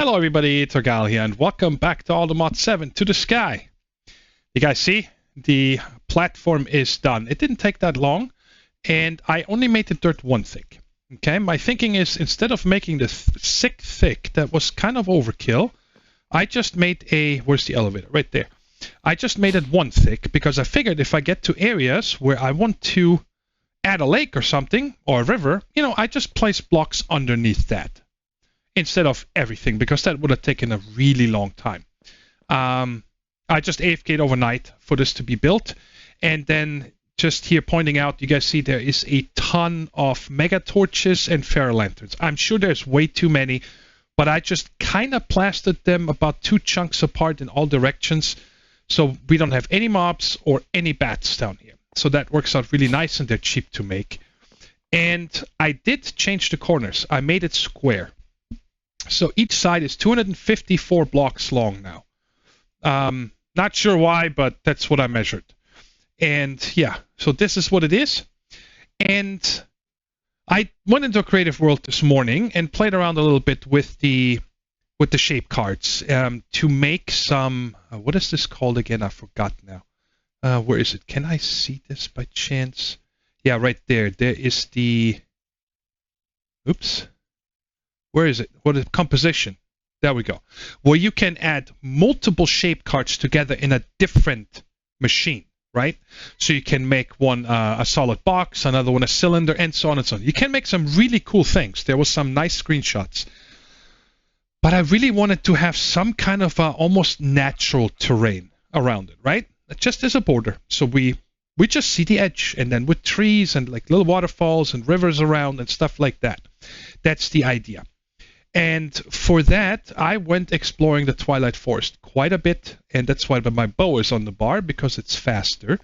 Hello everybody, Thorgal here, and welcome back to ATM7 To The Sky. You guys see? The platform is done. It didn't take that long, and I only made the dirt one thick. Okay, my thinking is instead of making this thick, that was kind of overkill, I just made a... Where's the elevator? Right there. I just made it one thick because I figured if I get to areas where I want to add a lake or something, or a river, I just place blocks underneath that instead of everything, because that would have taken a really long time. I just AFK'd overnight for this to be built, and then just here pointing out, you guys see there is a ton of mega torches and fairy lanterns. I'm sure there's way too many, but I just kind of plastered them about 2 chunks apart in all directions, so we don't have any mobs or any bats down here. So that works out really nice, and they're cheap to make. And I did change the corners. I made it square. So each side is 254 blocks long now. Not sure why, but that's what I measured. And yeah, so this is what it is. And I went into a creative world this morning and played around a little bit with the shape cards to make some... what is this called again? I forgot now. Where is it? Can I see this by chance? Yeah, right there. There is the... Oops. Where is it? What is composition? There we go. Where you can add multiple shape cards together in a different machine, right? So you can make one a solid box, another one a cylinder, and so on and so on. You can make some really cool things. There was some nice screenshots. But I really wanted to have some kind of almost natural terrain around it, right? Just as a border. So we just see the edge, and then with trees and like little waterfalls and rivers around and stuff like that. That's the idea. And for that, I went exploring the Twilight Forest quite a bit, and that's why my bow is on the bar, because it's faster.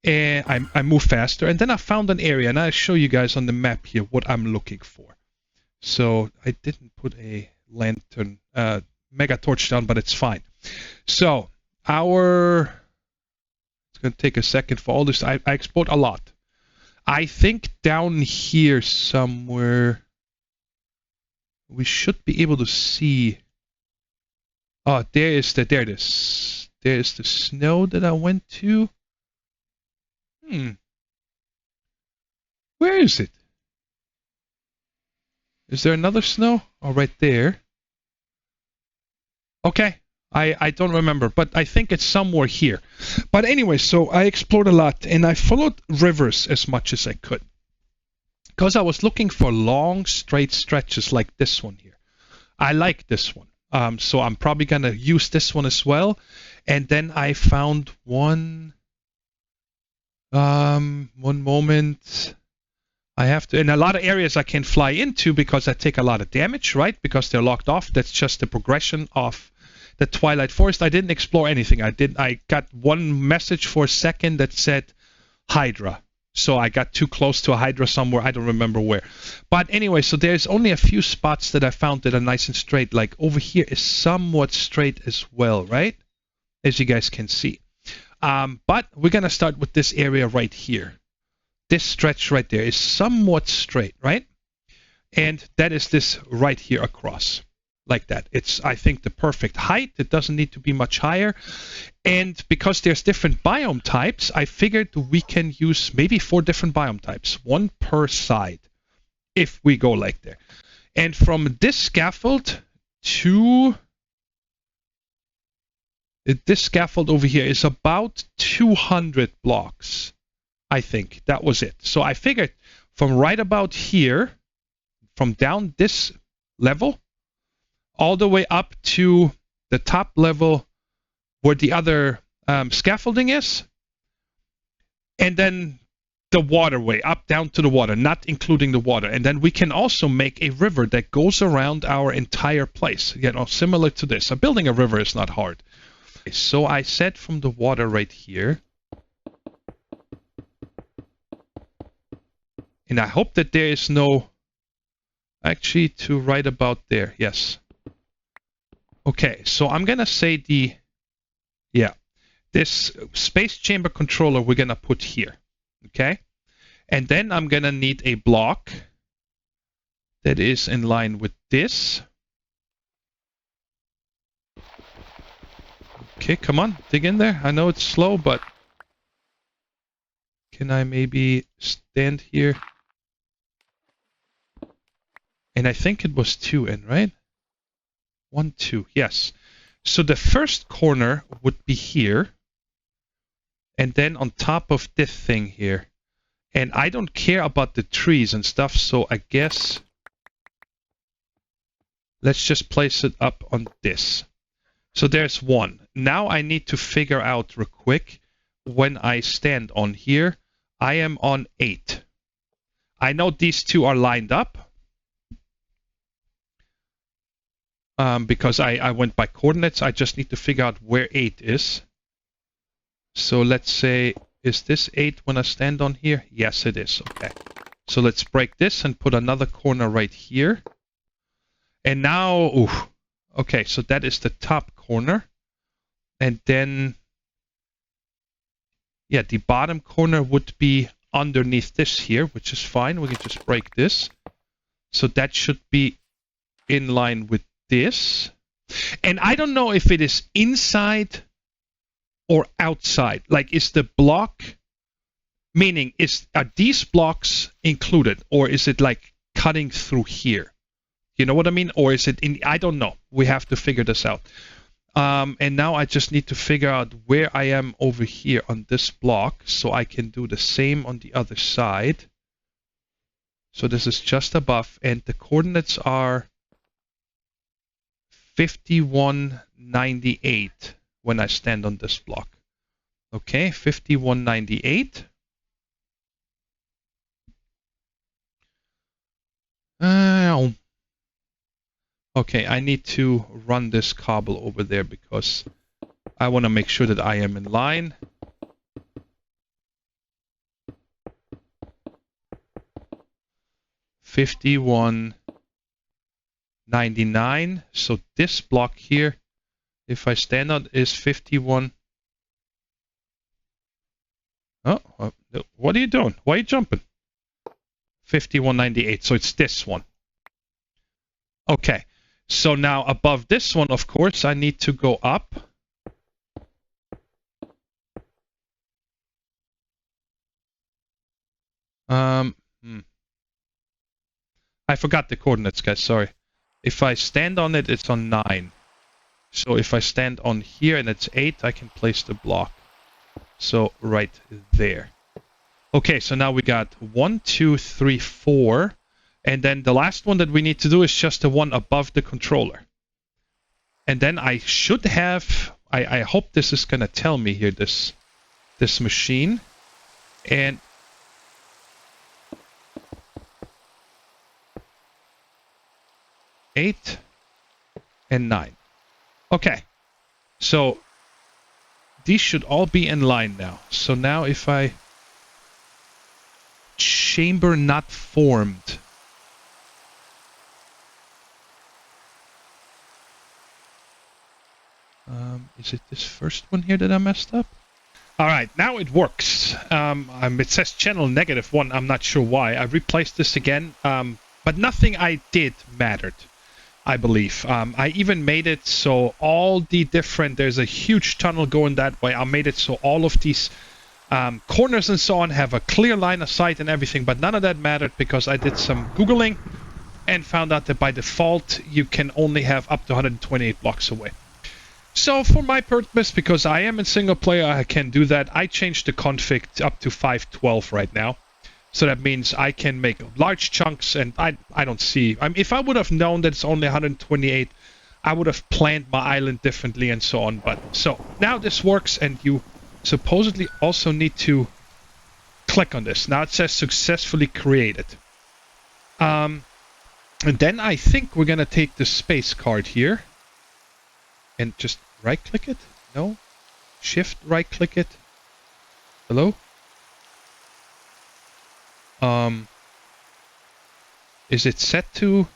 And I move faster, and then I found an area, and I'll show you guys on the map here what I'm looking for. So I didn't put a lantern, mega torch down, but it's fine. So it's going to take a second for all this. I explored a lot. I think down here somewhere... we should be able to see. Oh, there it is. There's the snow that I went to. Where is it? Is there another snow? Oh, right there. Okay. I don't remember, but I think it's somewhere here. But anyway, so I explored a lot, and I followed rivers as much as I could, because I was looking for long, straight stretches like this one here. I like this one. So I'm probably going to use this one as well. And then I found one moment. I have to... in a lot of areas I can fly into because I take a lot of damage, right? Because they're locked off. That's just the progression of the Twilight Forest. I didn't explore anything. I got one message for a second that said Hydra. So I got too close to a Hydra somewhere. I don't remember where. But anyway, so there's only a few spots that I found that are nice and straight. Like over here is somewhat straight as well, right? As you guys can see. But we're going to start with this area right here. This stretch right there is somewhat straight, right? And that is this right here across. Like that. It's, I think, the perfect height. It doesn't need to be much higher. And because there's different biome types, I figured we can use maybe 4 different biome types, 1 per side, if we go like there. And from this scaffold to this scaffold over here is about 200 blocks, I think. That was it. So I figured from right about here, from down this level, all the way up to the top level where the other scaffolding is, and then the waterway up down to the water, not including the water. And then we can also make a river that goes around our entire place, similar to this. So building a river is not hard. So I said from the water right here, and I hope that there is no... actually, to right about there, yes. Okay, so I'm going to say this space chamber controller we're going to put here, okay? And then I'm going to need a block that is in line with this. Okay, come on, dig in there. I know it's slow, but can I maybe stand here? And I think it was 2 in, right? 1, 2, yes. So the first corner would be here. And then on top of this thing here. And I don't care about the trees and stuff, so I guess let's just place it up on this. So there's 1. Now I need to figure out real quick when I stand on here. I am on 8. I know these 2 are lined up because I went by coordinates. I just need to figure out where 8 is. So let's say, is this 8 when I stand on here? Yes, it is. Okay. So let's break this and put another corner right here. And now, ooh, okay, so that is the top corner. And then, yeah, the bottom corner would be underneath this here, which is fine. We can just break this. So that should be in line with this. And I don't know if it is inside or outside. Like, is the block, meaning, are these blocks included? Or is it like cutting through here? You know what I mean? Or is it in, I don't know. We have to figure this out. And now I just need to figure out where I am over here on this block so I can do the same on the other side. So this is just above, and the coordinates are 5198 when I stand on this block. Okay, 5198. Okay, I need to run this cobble over there because I want to make sure that I am in line. $51.99. So this block here, if I stand on, is 51. Oh, what are you doing? Why are you jumping? 51.98. So it's this one. Okay. So now above this one, of course, I need to go up. I forgot the coordinates, guys. Sorry. If I stand on it, it's on 9. So if I stand on here and it's 8, I can place the block. So right there. Okay, so now we got 1, 2, 3, 4. And then the last one that we need to do is just the one above the controller. And then I should have, I hope this is going to tell me here, this machine. And eight and 9. Okay, so these should all be in line now. So now if I chamber not formed. Is it this first one here that I messed up? All right, now it works. It says channel -1. I'm not sure why. I replaced this again, but nothing I did mattered, I believe. I even made it so all the different, there's a huge tunnel going that way. I made it so all of these corners and so on have a clear line of sight and everything, but none of that mattered because I did some Googling and found out that by default, you can only have up to 128 blocks away. So for my purpose, because I am in single player, I can do that. I changed the config up to 512 right now. So that means I can make large chunks, and I don't see... I mean, if I would have known that it's only 128, I would have planned my island differently and so on. But so now this works, and you supposedly also need to click on this. Now it says successfully created. And then I think we're going to take the space card here and just right-click it? No? Shift right-click it? Hello? Is it set to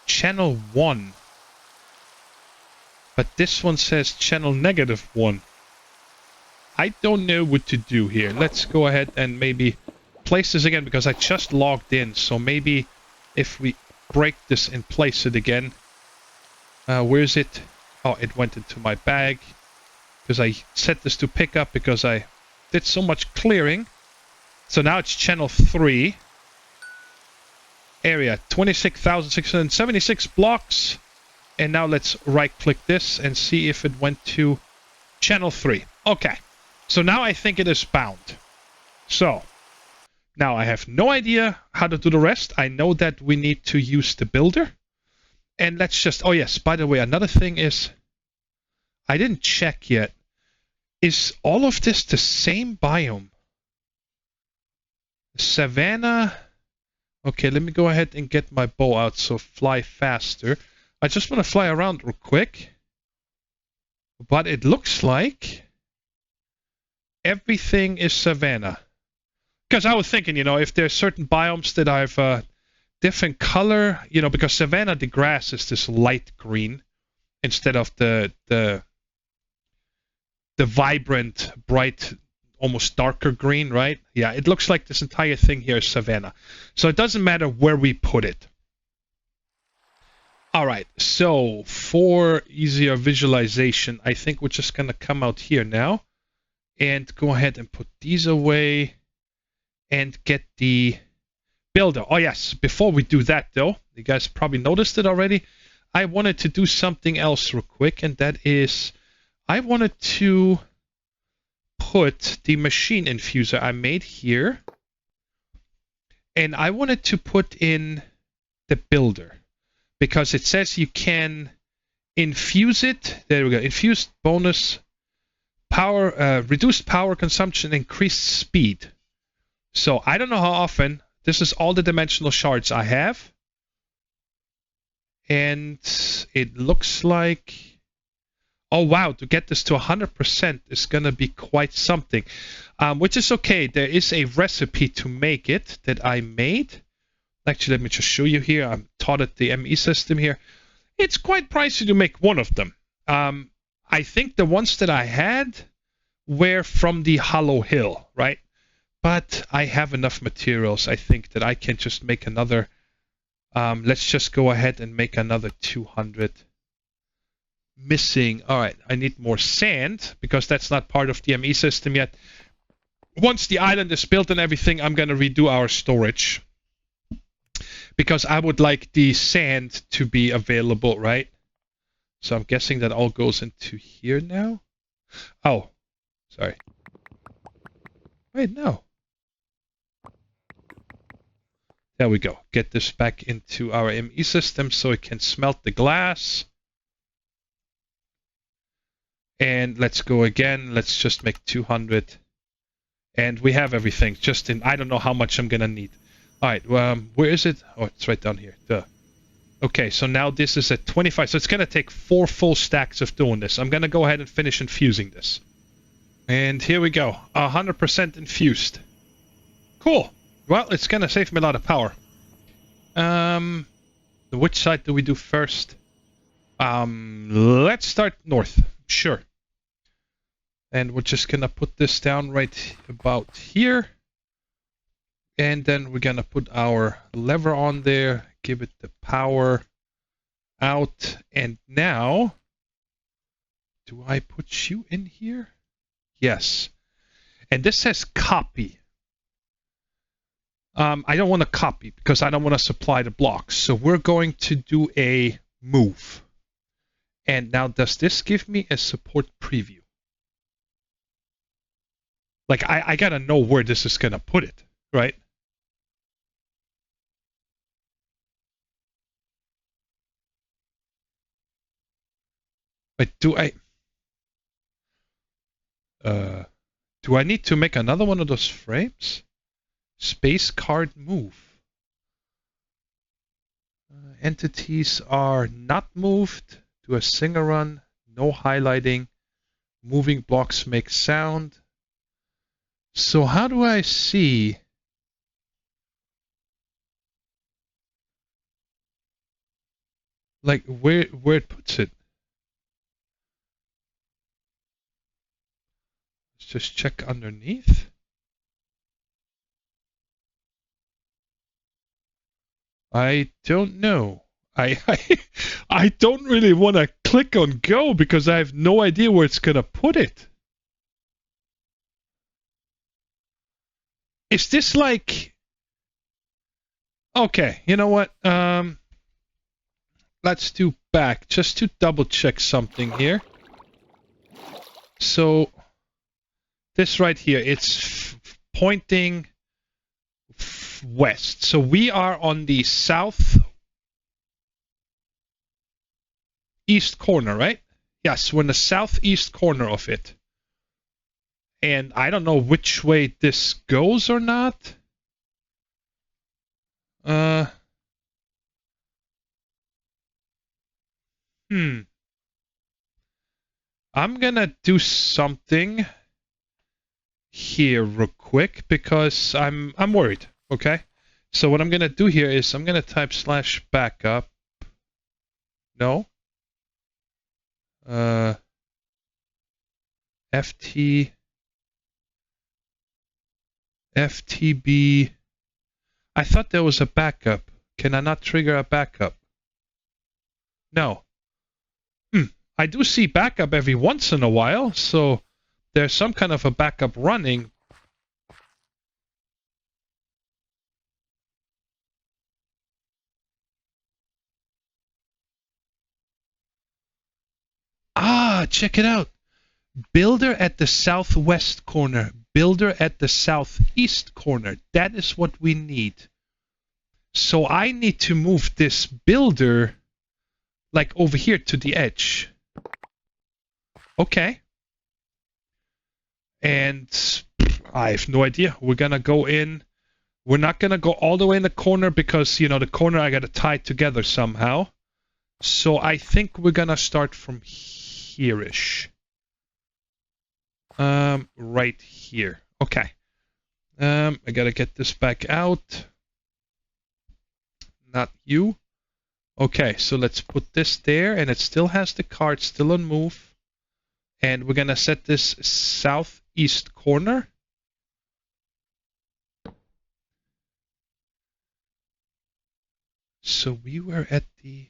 channel 1? But this one says channel -1. I don't know what to do here. Let's go ahead and maybe place this again because I just logged in. So maybe if we break this and place it again. Where is it? Oh, it went into my bag. Because I set this to pick up because I did so much clearing. So now it's channel 3. Area 26,676 blocks. And now let's right click this and see if it went to channel 3. Okay. So now I think it is bound. So now I have no idea how to do the rest. I know that we need to use the builder. And let's just... Oh yes, by the way, another thing is... I didn't check yet. Is all of this the same biome? Savanna. Okay, let me go ahead and get my bow out so fly faster. I just want to fly around real quick. But it looks like everything is savanna. Because I was thinking, you know, if there's certain biomes that I've different color, you know, because savanna, the grass is this light green instead of the vibrant, bright, almost darker green, right? Yeah, it looks like this entire thing here is savanna. So it doesn't matter where we put it. All right, so for easier visualization, I think we're just going to come out here now and go ahead and put these away and get the builder. Oh yes, before we do that though, you guys probably noticed it already, I wanted to do something else real quick, and that is I wanted to put the machine infuser I made here, and I wanted to put in the builder because it says you can infuse it. There we go. Infused bonus power, reduced power consumption, increased speed. So I don't know how often. This is all the dimensional shards I have. And it looks like... Oh, wow. To get this to 100% is going to be quite something. Which is okay. There is a recipe to make it that I made. Actually, let me just show you here. I'm taught at the ME system here. It's quite pricey to make one of them. I think the ones that I had were from the Hollow Hill, right? But I have enough materials, I think, that I can just make another. Let's just go ahead and make another 200. Missing. All right, I need more sand because that's not part of the ME system yet. Once the island is built and everything, I'm going to redo our storage. Because I would like the sand to be available, right? So I'm guessing that all goes into here now. Oh, sorry. Wait, no. There we go. Get this back into our ME system so it can smelt the glass. And let's go again. Let's just make 200. And we have everything. Just in, I don't know how much I'm going to need. All right, where is it? Oh, it's right down here. Duh. Okay, so now this is at 25. So it's going to take 4 full stacks of doing this. I'm going to go ahead and finish infusing this. And here we go. 100% infused. Cool. Well, it's going to save me a lot of power. Which side do we do first? Let's start north. Sure. And we're just going to put this down right about here. And then we're going to put our lever on there, give it the power out. And now, do I put you in here? Yes. And this says copy. I don't want to copy because I don't want to supply the blocks. So we're going to do a move. And now does this give me a support preview? Like I got to know where this is going to put it, right? But do I need to make another one of those frames? Space card move. Entities are not moved. Do a singer run. No highlighting. Moving blocks make sound. So how do I see? Like where it puts it? Let's just check underneath. I don't know. I don't really want to click on go because I have no idea where it's gonna put it. Is this like... Okay, you know what? Let's do back just to double check something here. So this right here, it's pointing west. So we are on the south east corner, right? Yes, we're in the southeast corner of it. And I don't know which way this goes or not. I'm gonna do something here real quick because I'm worried. Okay, so what I'm gonna do here is I'm gonna type /backup. No. FTB. I thought there was a backup. Can I not trigger a backup? No. I do see backup every once in a while, so there's some kind of a backup running. Ah, check it out. Builder at the southwest corner. Builder at the southeast corner. That is what we need. So I need to move this builder like over here to the edge. Okay. And I have no idea. We're gonna go in. We're not gonna go all the way in the corner because, you know, the corner I gotta tie together somehow. So I think we're gonna start from here-ish. Right here. Okay. I gotta get this back out. Not you. Okay, so let's put this there, and it still has the card still on move. And we're gonna set this southeast corner. So we were at the...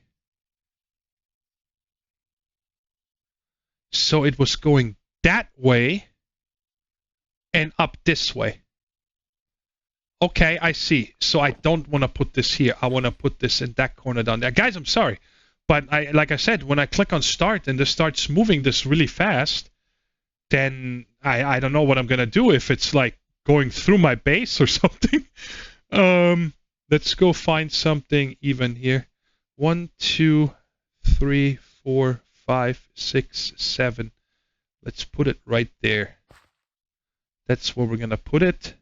So it was going that way and up this way. Okay, I see. So I don't want to put this here. I want to put this in that corner down there. Guys, I'm sorry. But like I said, when I click on start and this starts moving this really fast, then I don't know what I'm going to do if it's like going through my base or something. Let's go find something even here. 1, 2, 3, 4, 5, 6, 7. Let's put it right there. That's where we're going to put it.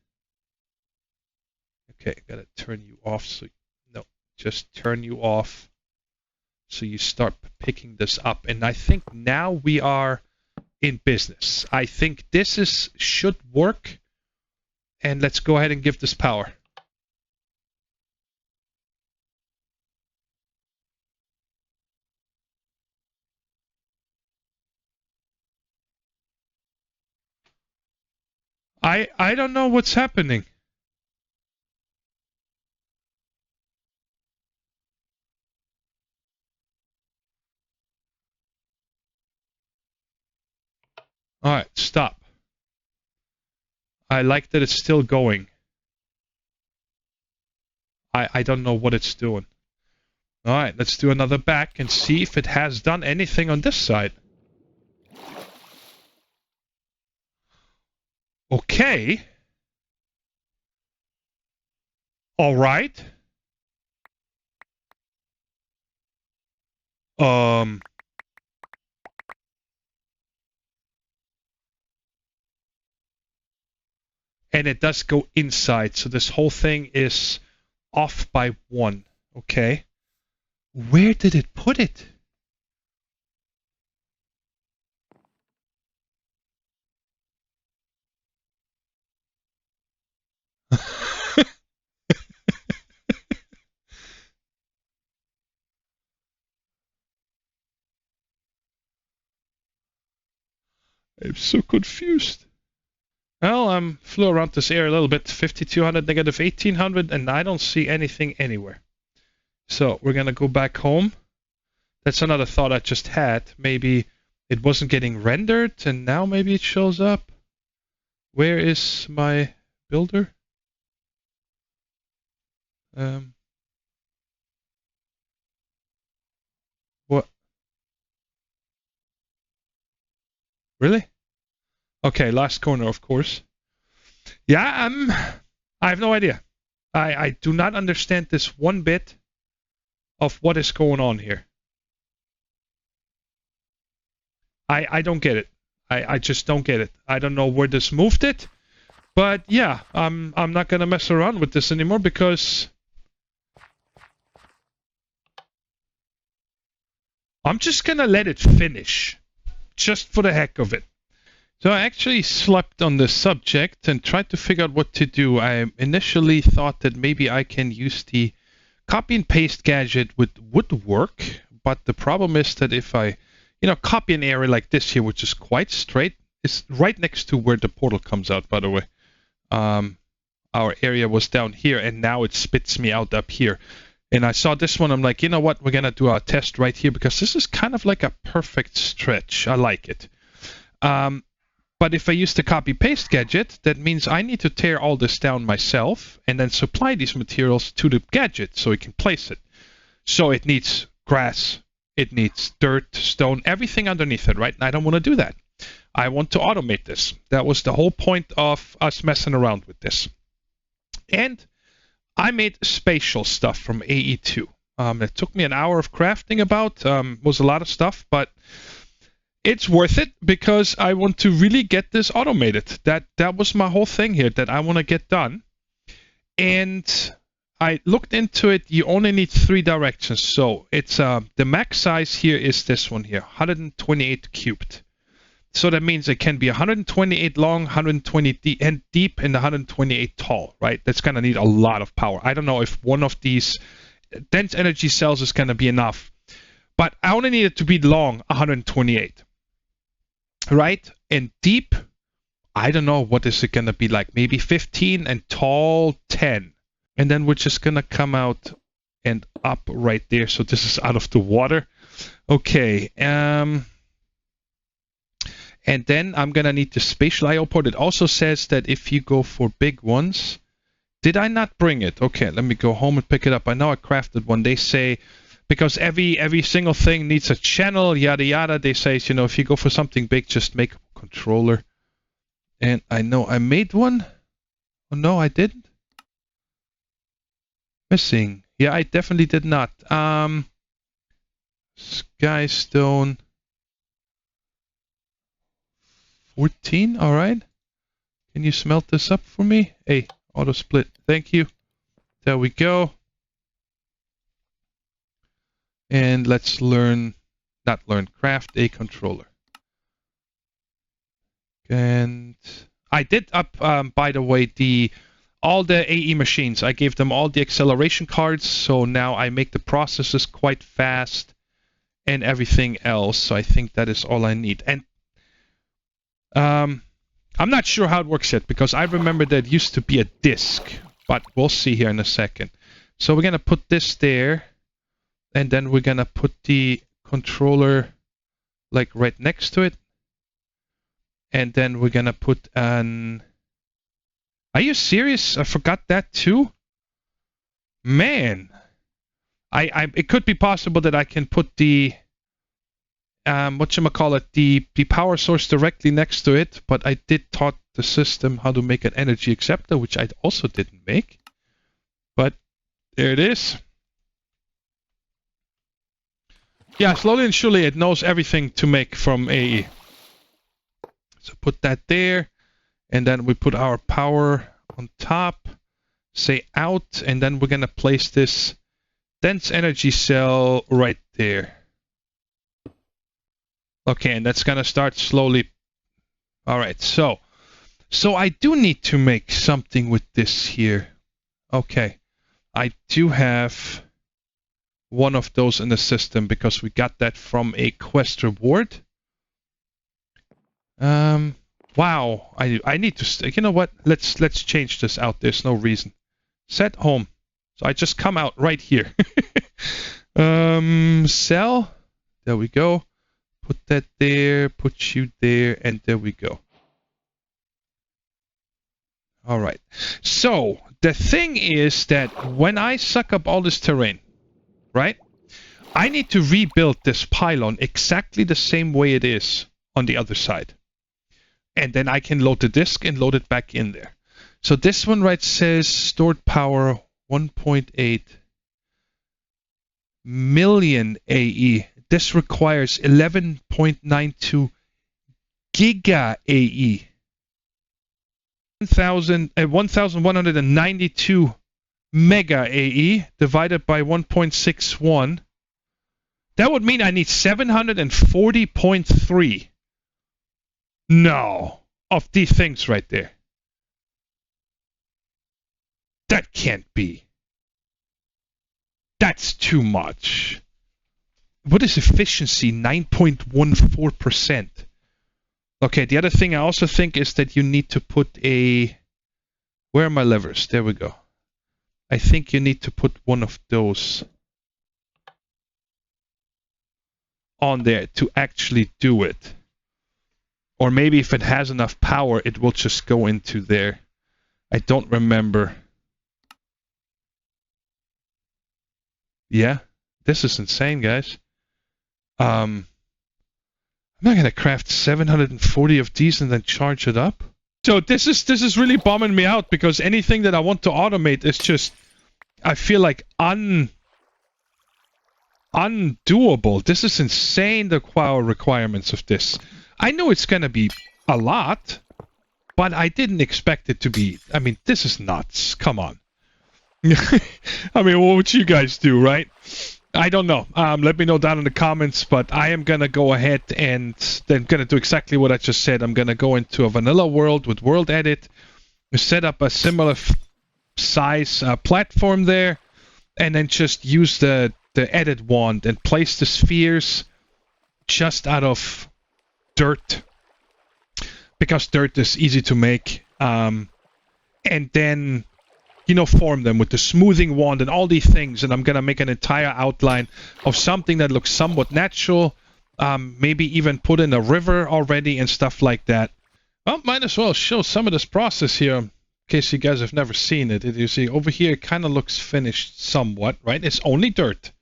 Okay, gotta turn you off. So no, just turn you off. So you start picking this up, and I think now we are in business. I think this should work, and let's go ahead and give this power. I don't know what's happening. All right, stop. I like that it's still going. I don't know what it's doing. All right, let's do another back and see if it has done anything on this side. Okay. All right. And it does go inside, so this whole thing is off by 1. Okay. Where did it put it? I'm so confused. Well, flew around this area a little bit. 5200, negative 1800, and I don't see anything anywhere. So we're gonna go back home. That's another thought I just had. Maybe it wasn't getting rendered and now maybe it shows up. Where is my builder? What? Really? Okay, last corner, of course. Yeah, I have no idea. I do not understand this one bit of what is going on here. I don't get it. I just don't get it. I don't know where this moved it. But yeah, I'm not gonna mess around with this anymore because I'm just gonna let it finish. Just for the heck of it. So I actually slept on this subject and tried to figure out what to do. I initially thought that maybe I can use the copy and paste gadget would work, but the problem is that if I, copy an area like this here, which is quite straight, it's right next to where the portal comes out, by the way. Our area was down here, and now it spits me out up here. And I saw this one, I'm like, you know what, we're going to do our test right here, because this is kind of like a perfect stretch. I like it. But if I use the copy-paste gadget, that means I need to tear all this down myself and then supply these materials to the gadget so it can place it. So it needs grass, it needs dirt, stone, everything underneath it, right? And I don't want to do that. I want to automate this. That was the whole point of us messing around with this. And I made spatial stuff from AE2. It took me an hour of crafting about. Was a lot of stuff, but it's worth it because I want to really get this automated. That was my whole thing here that I want to get done. And I looked into it. You only need 3 directions. So it's the max size here is this one here, 128 cubed. So that means it can be 128 long, 120 deep, and 128 tall, right? That's going to need a lot of power. I don't know if one of these dense energy cells is going to be enough. But I only need it to be long, 128. Right? And deep, I don't know, what is it going to be like? Maybe 15 and tall 10. And then we're just going to come out and up right there. So this is out of the water. Okay. And then I'm going to need the spatial IO port. It also says that if you go for big ones, did I not bring it? Okay, let me go home and pick it up. I know I crafted one. They say, because every single thing needs a channel, yada yada. They say, if you go for something big, just make a controller. And I know I made one. Oh no, I didn't. Missing. Yeah, I definitely did not. Skystone 14. All right. Can you smelt this up for me? Hey, auto split. Thank you. There we go. And let's craft a controller. And I did up, by the way, all the AE machines. I gave them all the acceleration cards, so now I make the processes quite fast and everything else. So I think that is all I need. And I'm not sure how it works yet, because I remember that it used to be a disk, but we'll see here in a second. So we're going to put this there. And then we're going to put the controller like right next to it. And then we're going to put an... Are you serious? I forgot that too? Man. It could be possible that I can put the... the power source directly next to it. But I did taught the system how to make an energy acceptor, which I also didn't make. But there it is. Yeah, slowly and surely it knows everything to make from AE. So put that there, and then we put our power on top, say out, and then we're going to place this dense energy cell right there. Okay, and that's going to start slowly. All right, so I do need to make something with this here. Okay, I do have one of those in the system because we got that from a quest reward. Wow, I need to, you know what? Let's change this out. There's no reason. Set home. So I just come out right here. Cell. There we go. Put that there, put you there, and there we go. All right. So the thing is that when I suck up all this terrain, right, I need to rebuild this pylon exactly the same way it is on the other side. And then I can load the disk and load it back in there. So this one right says stored power 1.8 million AE. This requires 11.92 giga AE. 1192 mega AE divided by 1.61. That would mean I need 740.3. No, of these things right there. That can't be. That's too much. What is efficiency? 9.14%. Okay, the other thing I also think is that you need to put a... Where are my levers? There we go. I think you need to put one of those on there to actually do it. Or maybe if it has enough power, it will just go into there. I don't remember. Yeah, this is insane, guys. I'm not gonna craft 740 of these and then charge it up. So this is really bombing me out because anything that I want to automate is just, I feel like undoable. This is insane, the power requirements of this. I know it's gonna be a lot, but I didn't expect it to be. I mean, this is nuts. Come on. I mean, what would you guys do, right? I don't know. Let me know down in the comments, but I am going to go ahead and then going to do exactly what I just said. I'm going to go into a vanilla world with world edit, set up a similar size platform there, and then just use the edit wand and place the spheres just out of dirt, because dirt is easy to make, and then, you know, form them with the smoothing wand and all these things. And I'm going to make an entire outline of something that looks somewhat natural. Maybe even put in a river already and stuff like that. Well, might as well show some of this process here in case you guys have never seen it. You see over here, it kind of looks finished somewhat, right? It's only dirt.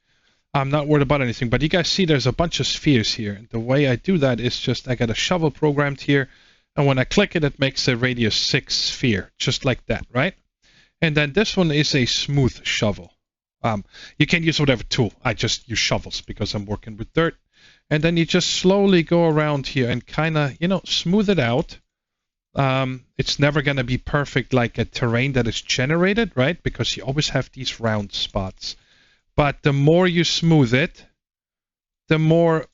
I'm not worried about anything. But you guys see there's a bunch of spheres here. And the way I do that is just I got a shovel programmed here. And when I click it, it makes a radius 6 sphere. Just like that, right? And then this one is a smooth shovel. You can use whatever tool. I just use shovels because I'm working with dirt. And then you just slowly go around here and kind of, you know, smooth it out. It's never going to be perfect like a terrain that is generated, right? Because you always have these round spots. But the more you smooth it, the more,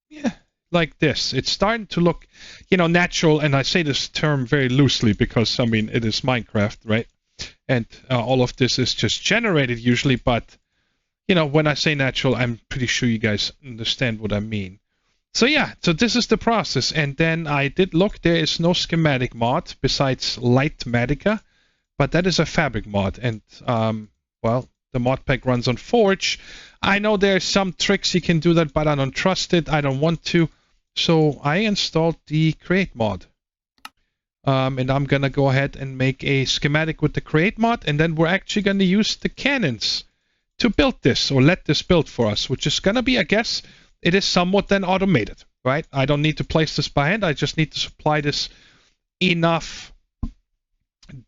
yeah, like this. It's starting to look, you know, natural. And I say this term very loosely because, I mean, it is Minecraft, right? And all of this is just generated usually, but, you know, when I say natural, I'm pretty sure you guys understand what I mean. So yeah, so this is the process. And then I did look, there is no schematic mod besides Lightmatica, but that is a fabric mod. And, well, the mod pack runs on Forge. I know there are some tricks you can do that, but I don't trust it. I don't want to. So I installed the create mod. And I'm going to go ahead and make a schematic with the create mod, and then we're actually going to use the cannons to build this, or let this build for us, which is going to be, I guess, it is somewhat then automated, right? I don't need to place this by hand. I just need to supply this enough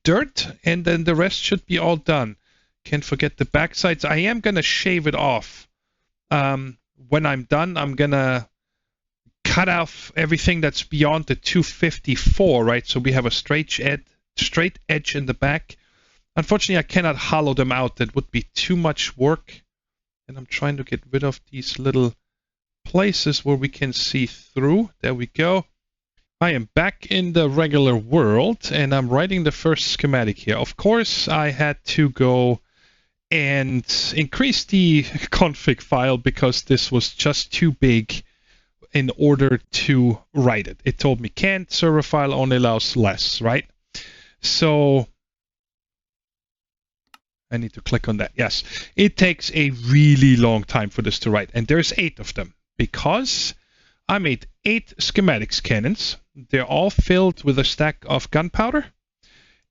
dirt, and then the rest should be all done. Can't forget the backsides. I am going to shave it off. When I'm done, I'm going to cut off everything that's beyond the 254, right? So we have a straight edge in the back. Unfortunately, I cannot hollow them out. That would be too much work. And I'm trying to get rid of these little places where we can see through. There we go. I am back in the regular world, and I'm writing the first schematic here. Of course, I had to go and increase the config file because this was just too big in order to write it. It told me can't, server file only allows less, right? So I need to click on that. Yes, it takes a really long time for this to write, and there's 8 of them because I made 8 schematics cannons. They're all filled with a stack of gunpowder.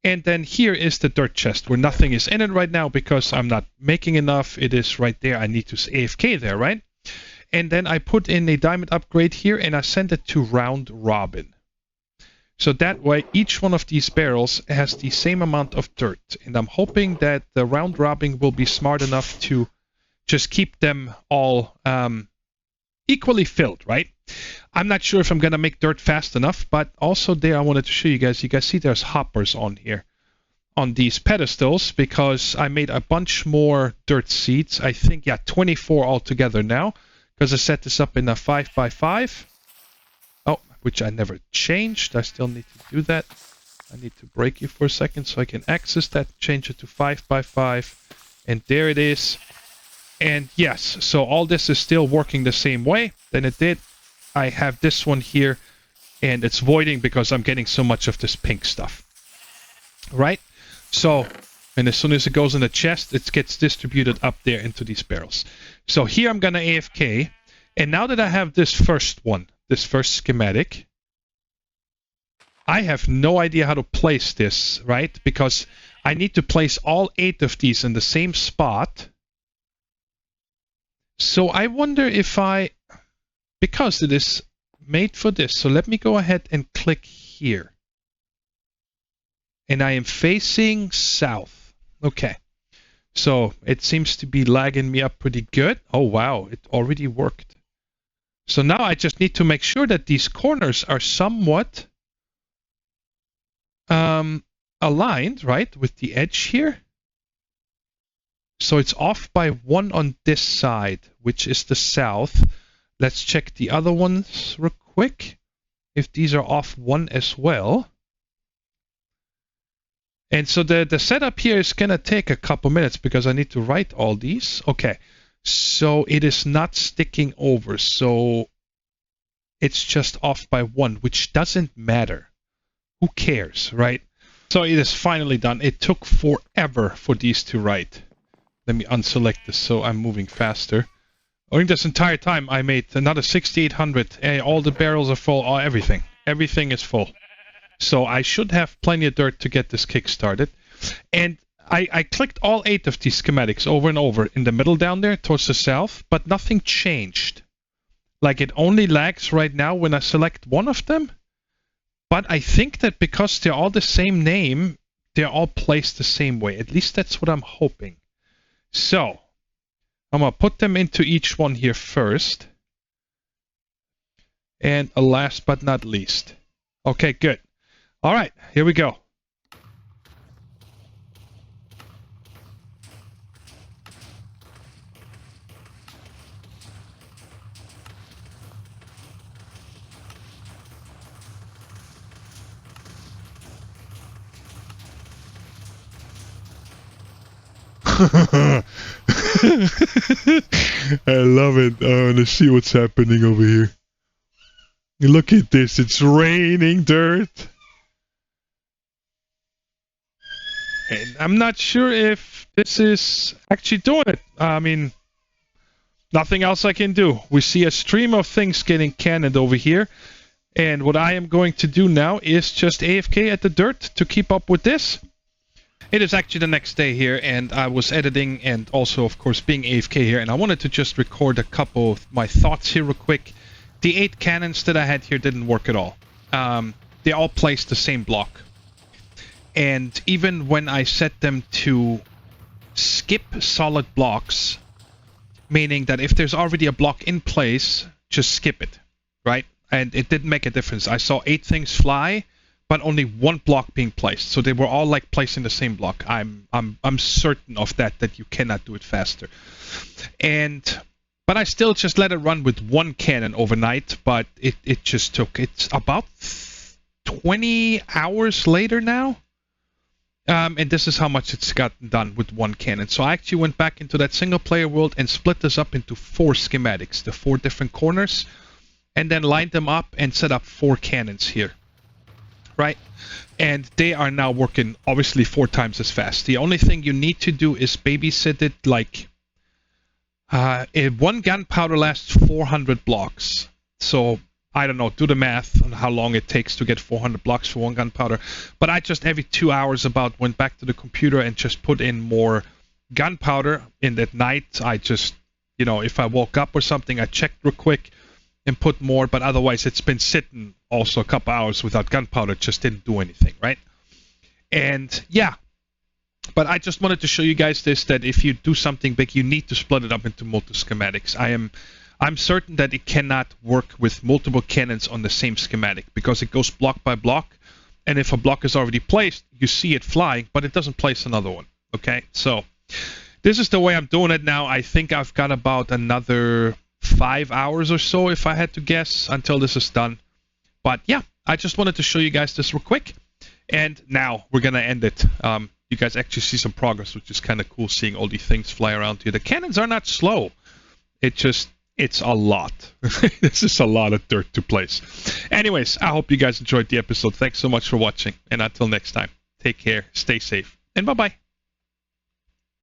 And then here is the dirt chest where nothing is in it right now because I'm not making enough. It is right there. I need to AFK there, right? And then I put in a diamond upgrade here and I send it to round robin. So that way each one of these barrels has the same amount of dirt. And I'm hoping that the round robin will be smart enough to just keep them all equally filled, right? I'm not sure if I'm going to make dirt fast enough, but also there I wanted to show you guys. You guys see there's hoppers on here, on these pedestals, because I made a bunch more dirt seeds. I think, yeah, 24 altogether now, because I set this up in a 5x5. Oh, which I never changed. I still need to do that. I need to break you for a second so I can access that, change it to 5x5, and there it is. And yes, so all this is still working the same way than it did. I have this one here, and it's voiding because I'm getting so much of this pink stuff. Right? So, and as soon as it goes in the chest, it gets distributed up there into these barrels. So here I'm going to AFK. And now that I have this first one, this first schematic, I have no idea how to place this, right? Because I need to place all 8 of these in the same spot. So I wonder if because it is made for this, so let me go ahead and click here. And I am facing south. Okay. So it seems to be lagging me up pretty good. Oh, wow. It already worked. So now I just need to make sure that these corners are somewhat aligned, right, with the edge here. So it's off by 1 on this side, which is the south. Let's check the other ones real quick, if these are off 1 as well. And so the setup here is going to take a couple minutes because I need to write all these. Okay, so it is not sticking over, so it's just off by 1, which doesn't matter. Who cares, right? So it is finally done. It took forever for these to write. Let me unselect this so I'm moving faster. During this entire time, I made another 6,800. All the barrels are full. Everything. Everything is full. So I should have plenty of dirt to get this kick started. And I clicked all 8 of these schematics over and over in the middle down there towards the south, but nothing changed. Like it only lags right now when I select one of them. But I think that because they're all the same name, they're all placed the same way. At least that's what I'm hoping. So, I'm going to put them into each one here first. And last but not least. Okay, good. All right, here we go. I love it. I want to see what's happening over here. Look at this. It's raining dirt. And I'm not sure if this is actually doing it. I mean, nothing else I can do. We see a stream of things getting cannoned over here. And what I am going to do now is just AFK at the dirt to keep up with this. It is actually the next day here, and I was editing and also, of course, being AFK here, and I wanted to just record a couple of my thoughts here real quick. The 8 cannons that I had here didn't work at all. They all placed the same block. And even when I set them to skip solid blocks, meaning that if there's already a block in place, just skip it, right? And it didn't make a difference. I saw 8 things fly, but only 1 block being placed. So they were all like placed in the same block. I'm certain of that you cannot do it faster. But I still just let it run with 1 cannon overnight, but it just took. It's about 20 hours later now. And this is how much it's gotten done with 1 cannon. So I actually went back into that single player world and split this up into 4 schematics, the 4 different corners, and then lined them up and set up 4 cannons here. right? And they are now working obviously 4 times as fast. The only thing you need to do is babysit it. Like one gunpowder lasts 400 blocks. So I don't know, do the math on how long it takes to get 400 blocks for one gunpowder. But I just every 2 hours about went back to the computer and just put in more gunpowder. And at night I just, if I woke up or something, I checked real quick and put more. But otherwise it's been sitting also a couple hours without gunpowder. It just didn't do anything, right? And yeah, but I just wanted to show you guys this, that if you do something big, you need to split it up into multiple schematics. I'm certain that it cannot work with multiple cannons on the same schematic because it goes block by block. And if a block is already placed, you see it flying, but it doesn't place another one. Okay, so this is the way I'm doing it now. I think I've got about another 5 hours or so, if I had to guess, until this is done. But yeah, I just wanted to show you guys this real quick. And now we're going to end it. You guys actually see some progress, which is kind of cool, seeing all these things fly around here. The cannons are not slow. It's a lot. This is a lot of dirt to place. Anyways, I hope you guys enjoyed the episode. Thanks so much for watching. And until next time, take care, stay safe, and bye-bye.